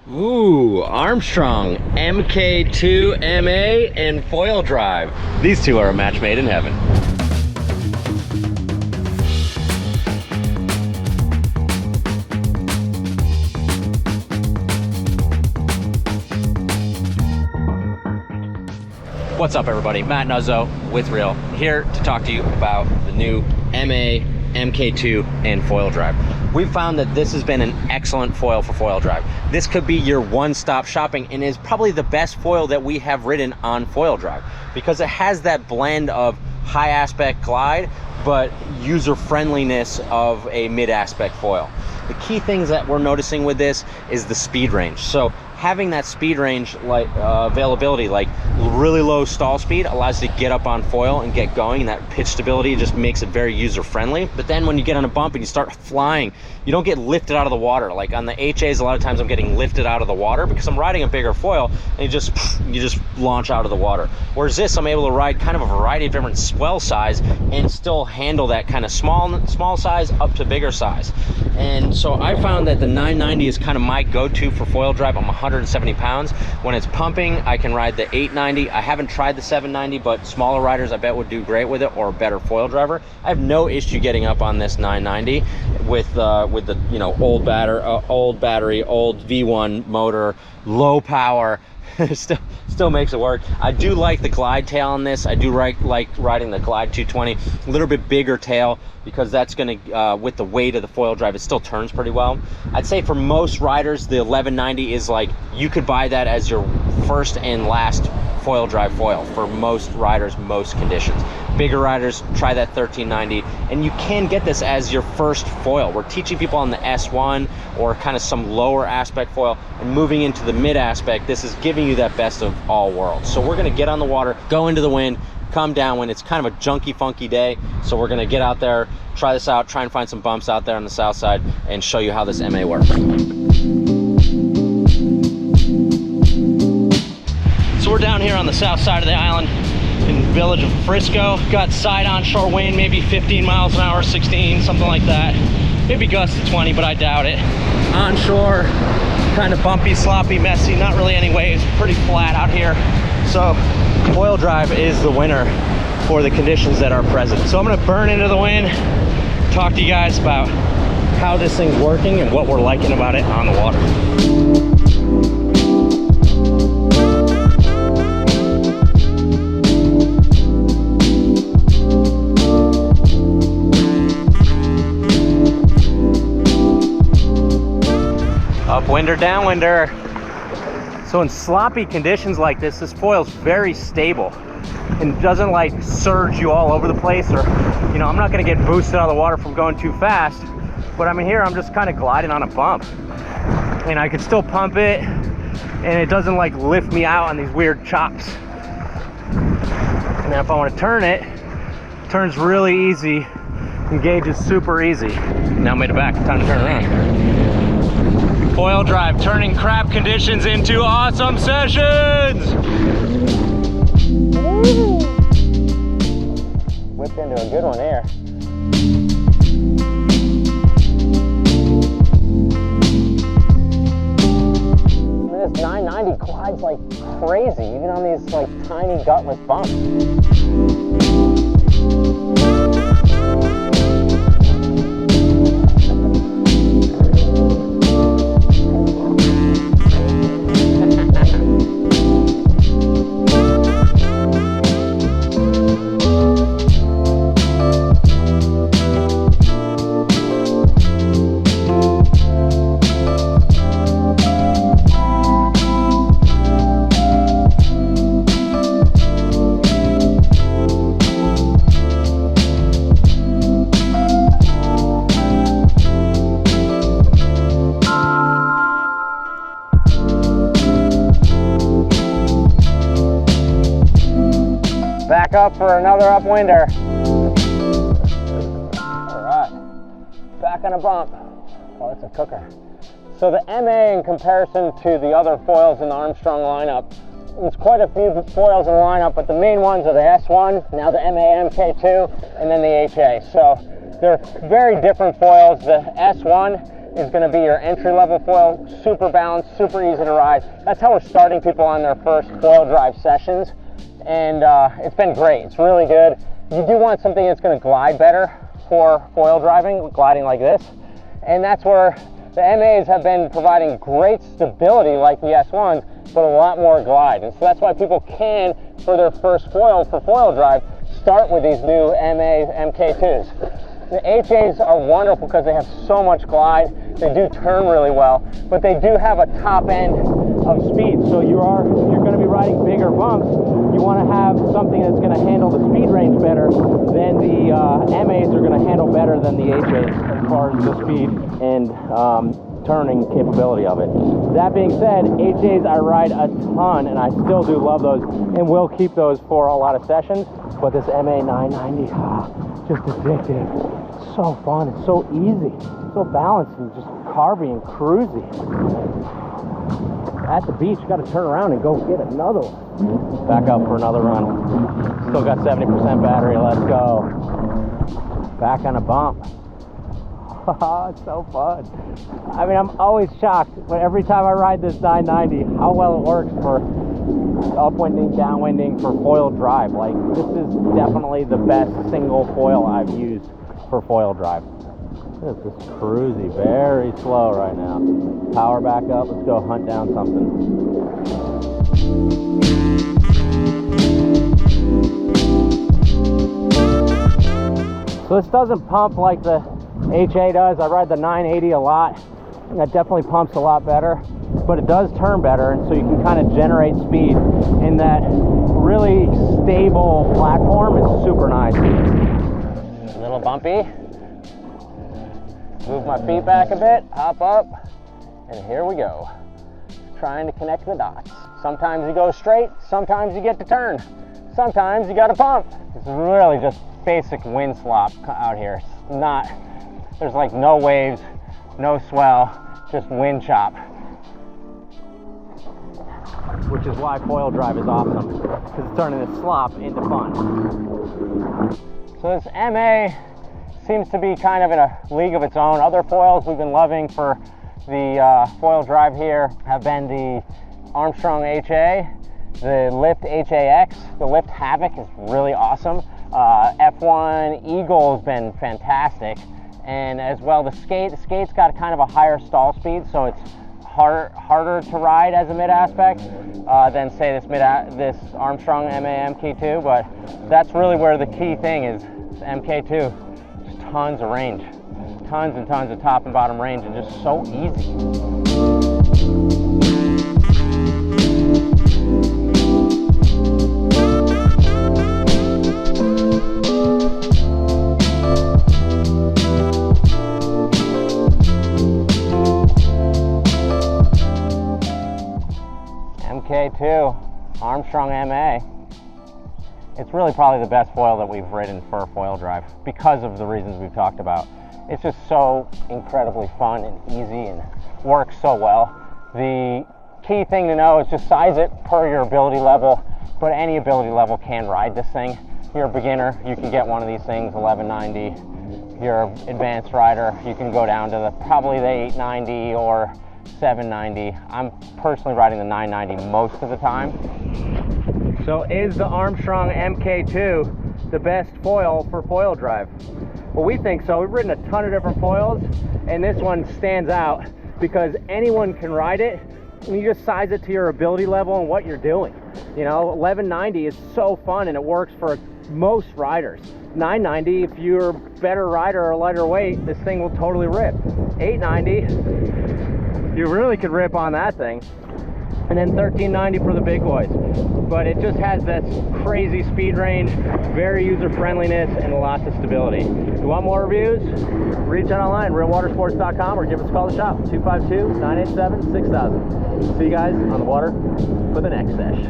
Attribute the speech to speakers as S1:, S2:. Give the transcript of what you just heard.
S1: Ooh, Armstrong MK2 MA and foil drive. These two are a match made in heaven. What's up everybody, Matt Nuzzo with Real, here to talk to you about the new MA MK2 and foil drive. We've found that this has been an excellent foil for foil drive. This could be your one-stop shopping and is probably the best foil that we have ridden on foil drive because it has that blend of high aspect glide but user friendliness of a mid aspect foil. The key things that we're noticing with this is the speed range. So having that speed range like availability, like really low stall speed, allows you to get up on foil and get going, and that pitch stability just makes it very user friendly. But then when you get on a bump and you start flying, you don't get lifted out of the water. Like on the HAs, a lot of times I'm getting lifted out of the water because I'm riding a bigger foil and you just launch out of the water. Whereas this, I'm able to ride kind of a variety of different swell size and still handle that kind of small size up to bigger size. And so I found that the 990 is kind of my go-to for foil drive. I'm 170 pounds. When it's pumping, I can ride the 890. I haven't tried the 790, but smaller riders I bet would do great with it, or a better foil driver. I have no issue getting up on this 990 with the old battery, old V1 motor, low power. still makes it work. I do like the glide tail on this. I do like riding the Glide 220, a little bit bigger tail, because that's gonna with the weight of the foil drive, it still turns pretty well. I'd say for most riders, the 1190 is like, you could buy that as your first and last foil drive foil for most riders, most conditions. Bigger riders, try that 1390, and you can get this as your first foil. We're teaching people on the S1 or kind of some lower aspect foil, and moving into the mid aspect, this is giving you that best of all worlds. So we're gonna get on the water, go into the wind, come down when it's kind of a junky, funky day. So we're gonna get out there, try this out, try and find some bumps out there on the south side, and show you how this MA works. So we're down here on the south side of the island in the village of Frisco. Got side onshore wind, maybe 15 miles an hour, 16, something like that. Maybe gusts to 20, but I doubt it. Onshore, kind of bumpy, sloppy, messy, not really any waves, pretty flat out here. So foil drive is the winner for the conditions that are present. So I'm gonna burn into the wind, talk to you guys about how this thing's working and what we're liking about it on the water. Upwinder, downwinder. So in sloppy conditions like this foil's very stable and doesn't like surge you all over the place, or I'm not gonna get boosted out of the water from going too fast, but I'm here, I'm just kind of gliding on a bump and I can still pump it and it doesn't like lift me out on these weird chops. And then if I want to turn it, turns really easy, engage is super easy. Now I made it back, time to turn around. Foil drive, turning crap conditions into awesome sessions! Woo! Whipped into a good one here. This 990 glides like crazy, even on these like tiny gutless bumps. Back up for another upwinder. All right, back on a bump. Oh, that's a cooker. So the MA in comparison to the other foils in the Armstrong lineup, there's quite a few foils in the lineup, but the main ones are the S1, now the MA MK2, and then the HA. So they're very different foils. The S1
S2: is going to be your entry-level foil, super balanced, super easy to ride. That's how we're starting people on their first foil drive sessions, and it's been great. It's really good. You do want something that's going to glide better for foil driving, gliding like this, and that's where the MAs have been providing great stability like the S1s, but a lot more glide. And so that's why people can, for their first foil, for foil drive, start with these new MA MK2s. The HAs are wonderful because they have so much glide. They do turn really well, but they do have a top end of speed. So if you're going to be riding bigger bumps, you want to have something that's going to handle the speed range better than the MAs are going to handle better than the HAs as far as the speed and turning capability of it. That being said, HAs I ride a ton, and I still do love those, and will keep those for a lot of sessions. But this MA 990, just addictive. So fun, it's so easy, so balanced and just carby and cruisy. At the beach, you got to turn around and go get another one. Back up for another run. Still got 70% battery, let's go. Back on a bump. It's so fun. I mean, I'm always shocked, but every time I ride this 990, how well it works for upwinding, downwinding, for foil drive. Like, this is definitely the best single foil I've used for foil drive. This is cruisy, very slow right now. Power back up, let's go hunt down something. So this doesn't pump like the HA does. I ride the 980 a lot. That definitely pumps a lot better, but it does turn better, and so you can kind of generate speed in that really stable platform. It's super nice. A little bumpy. Move my feet back a bit, hop up, and here we go. Trying to connect the dots. Sometimes you go straight, sometimes you get to turn, sometimes you got to pump. It's really just basic wind slop out here. It's not, there's like no waves, no swell, just wind chop. Which is why foil drive is awesome, because it's turning this slop into fun. So this MA seems to be kind of in a league of its own. Other foils we've been loving for the foil drive here have been the Armstrong HA, the Lift HAX, the Lift Havoc is really awesome. F1 Eagle has been fantastic, and as well the Skate. The Skate's got kind of a higher stall speed, so it's harder to ride as a mid aspect than say this Armstrong MA MK2, but that's really where the key thing is. MK2. Tons of range, tons and tons of top and bottom range, and just so easy. MK2, Armstrong MA. It's really probably the best foil that we've ridden for a foil drive because of the reasons we've talked about. It's just so incredibly fun and easy and works so well. The key thing to know is just size it per your ability level, but any ability level can ride this thing. If you're a beginner, you can get one of these things, 1190. If you're an advanced rider, you can go down to probably the 890 or 790. I'm personally riding the 990 most of the time. So is the Armstrong MK2 the best foil for foil drive? Well, we think so. We've ridden a ton of different foils, and this one stands out because anyone can ride it, and you just size it to your ability level and what you're doing. You know, 1190 is so fun, and it works for most riders. 990, if you're a better rider or lighter weight, this thing will totally rip. 890, you really could rip on that thing. And then 1390 for the big boys. But it just has this crazy speed range, very user-friendliness, and lots of stability. If you want more reviews, reach out online, realwatersports.com, or give us a call to shop, 252-987-6000. See you guys on the water for the next sesh.